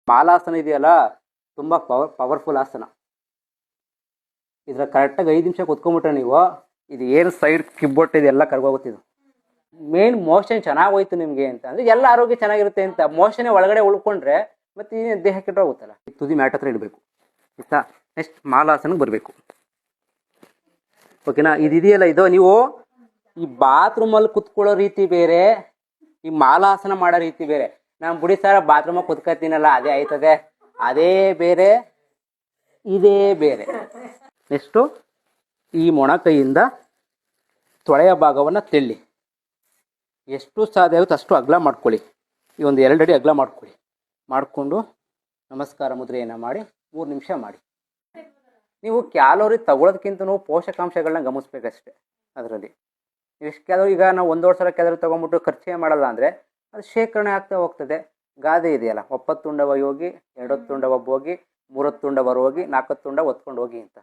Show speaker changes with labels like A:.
A: ಮಾಲಾಸನ ಇದೆಯಲ್ಲ ತುಂಬ ಪವರ್ಫುಲ್ ಆಸನ. ಇದ್ರ ಕರೆಕ್ಟಾಗಿ 5 ನಿಮಿಷ ಕೂತ್ಕೊಂಡ್ಬಿಟ್ರೆ ನೀವು ಇದು ಏನು ಸೈಡ್ ಕಿಬ್ಬೊಟ್ಟಿದೆ ಎಲ್ಲ ಕರ್ಗೋಗುತ್ತಿದ್ದು. ಮೇನ್ ಮೋಷನ್ ಚೆನ್ನಾಗಿ ಹೋಯ್ತು ನಿಮಗೆ ಅಂತ ಅಂದರೆ ಎಲ್ಲ ಆರೋಗ್ಯ ಚೆನ್ನಾಗಿರುತ್ತೆ ಅಂತ. ಮೋಷನೇ ಒಳಗಡೆ ಉಳ್ಕೊಂಡ್ರೆ ಮತ್ತೆ ದೇಹ ಕೆಟ್ಟೋಗುತ್ತಲ್ಲ. ತುದಿ ಮ್ಯಾಟ್ ಹತ್ರ ಇಡಬೇಕು ಆಯ್ತಾ. ನೆಕ್ಸ್ಟ್ ಮಾಲಾಸನಕ್ಕೆ ಬರಬೇಕು. ಓಕೆನಾ. ಇದೆಯಲ್ಲ ಇದು ನೀವು ಈ ಬಾತ್ರೂಮಲ್ಲಿ ಕುತ್ಕೊಳ್ಳೋ ರೀತಿ ಬೇರೆ, ಈ ಮಾಲಾಸನ ಮಾಡೋ ರೀತಿ ಬೇರೆ. ನಾನು ಬಿಡಿ ಸರ್ ಬಾತ್ರೂಮಲ್ಲಿ ಕುತ್ಕೊತೀನಲ್ಲ ಅದೇ ಆಯ್ತದೆ, ಅದೇ ಬೇರೆ ಇದೇ ಬೇರೆ. ನೆಕ್ಸ್ಟು ಈ ಮೊಣಕೈಯಿಂದ ತೊಳೆಯ ಭಾಗವನ್ನು ತೆಳ್ಳಿ, ಎಷ್ಟು ಸಾಧ್ಯ ಆಗುತ್ತೆ ಅಷ್ಟು ಅಗಲ ಮಾಡ್ಕೊಳ್ಳಿ. ಈ ಒಂದು 2 ಅಡಿ ಅಗಲ ಮಾಡ್ಕೊಳ್ಳಿ. ಮಾಡಿಕೊಂಡು ನಮಸ್ಕಾರ ಮುದ್ರೆಯನ್ನು ಮಾಡಿ 3 ನಿಮಿಷ ಮಾಡಿ. ನೀವು ಕ್ಯಾಲೋರಿ ತಗೊಳ್ಳೋದಕ್ಕಿಂತ ಪೋಷಕಾಂಶಗಳನ್ನ ಗಮನಿಸ್ಬೇಕಷ್ಟೇ. ಅದರಲ್ಲಿ ನೀವು ಎಷ್ಟು ಕ್ಯಾಲೋರಿ, ಈಗ ನಾವು 1 ವರ್ಷ ಕ್ಯಾಲೋರಿ ತೊಗೊಂಬಿಟ್ಟು ಖರ್ಚೇ ಮಾಡಲ್ಲ ಅಂದರೆ ಅದು ಶೇಖರಣೆ ಆಗ್ತಾ ಹೋಗ್ತದೆ. ಗಾದೆ ಇದೆಯಲ್ಲ, 9 ತುಂಡವ ಯೋಗಿ, 2 ತುಂಡವ ಭೋಗಿ, 3 ತುಂಡವರು ಹೋಗಿ, 4 ತುಂಡ ಒತ್ಕೊಂಡು ಹೋಗಿ ಅಂತ.